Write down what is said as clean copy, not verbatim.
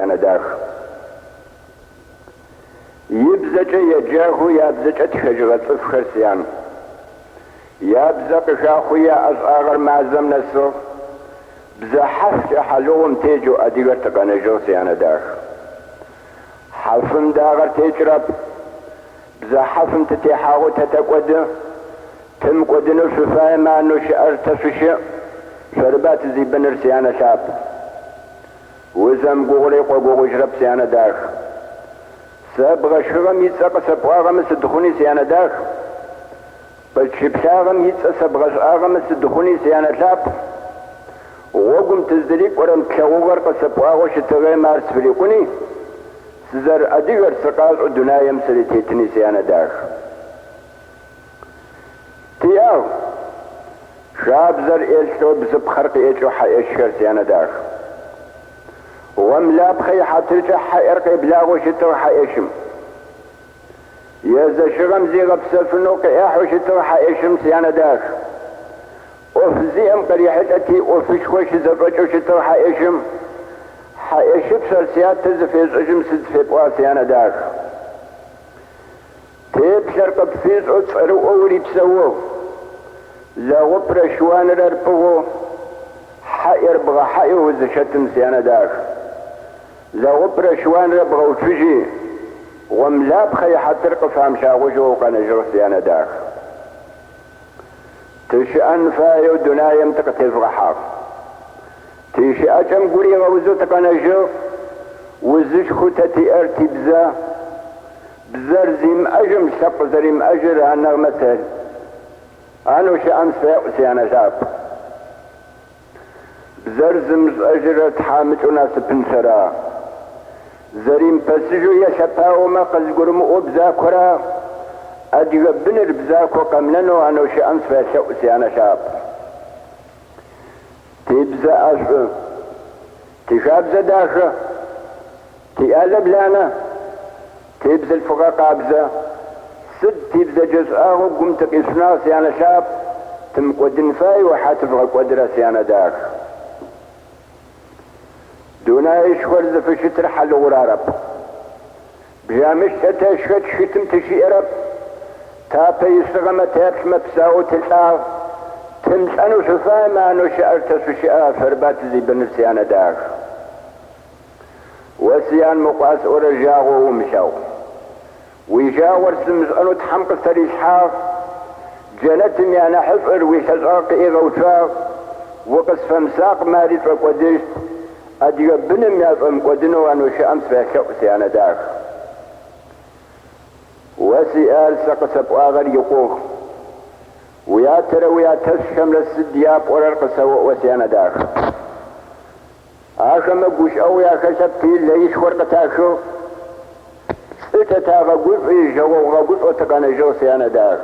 سيانا داخ يبزج يجاهو يبزج تخجغ طفخر سيان يبزق شاخو يا أصغر معزم نسو بزا حفش حلوهم تيجو أديغر تقنجو سيانا داخ حفن داغر تيجرب بزا حفن تتيحاغو تتقود تمقودنو شفاية ما انو شعر تسوشي شربات زي بنر سيانا شاب وزم قوغريق وقوغ جرب سيانا داخ سابغ شغم يتساق سبغاغم سدخوني سيانا داخ بشبشاغم يتسا سبغاغم سدخوني سيانا شاب وقم تزدريك ورم تشاغوغر قسبغاغو شتغي مارس فريقوني سزر أديغر سقاز عدنا يمسلي تيتني سيانا داخ تياو شاب زر إلشو بزب خرق إيشو حيشكر سيانا داخ وملا بخي حترجع حيرقي بلاغو شتر حيشم يزا شغم زي غبسل فنوك إيحو شتر حيشم سيانا داخ وفزيهم قريحتتي وفشخوش زرقشو شتر حيشم حيشب سلسيات تزفيز أجم سدفي بواسيانا داخ تيب شرق بفيز أتصعرو أولي بسوو لا غبر شوان رربغو حير بغا حيو وزشتم سيانا داخ لا غبر شوان ربغو تجي وملا بخي حترق فهم شاغوشو وقنجر سيانا داخ تشأن فايو دنايم تقتل غحاق تيشي أجم قولي غوزو تقنجر وزش خوتتي ارتي بزا بزر زيم أجم شق زريم أجر هنغ مثل أنو شأن سيانا شاب بزر زمز أجر تحامج وناس بنسرا زريم بسجو يشباو ما قزقرمو بزا كرا أدي بنر بزاكو قمننو أنو شأن سيانا شاب تبزا أشبه تشاب زداخة تقالب لانا تبزا الفقاقة بزا سد تبزا جزءاه قمت قسنا سيانا شاب تمقودن فاي وحاتفغ قدرة سيانا داخ دونا يشغل ذا شتر حل غرارب بجامش تتشفت شتم تشيرب تابا يسغم تابش مبساو تلقاو تمسانو شفاي ما انو شعر تسوشي فربات زي بن سيانا داخ وسيان مقاس ورجاغو ومشاو ويجاور سمزانو تحمق سريشحاف جنتم يانا حفر ويشزاق إيغا وشاف وقصف مساق ماريت وقدشت أدي بنم يافم قدنو أنو شأمس فيشاو سيانا داخ وسيال سقسب آغر يقوخ ويا ترى ويا تسشم للسدياب وررقص وسيانا داخ آخم قوش أو يا خشب تيل ليش ورقتاكو اتتاغ قوش إيجا وغا قوش وتقانا جو سيانا داخ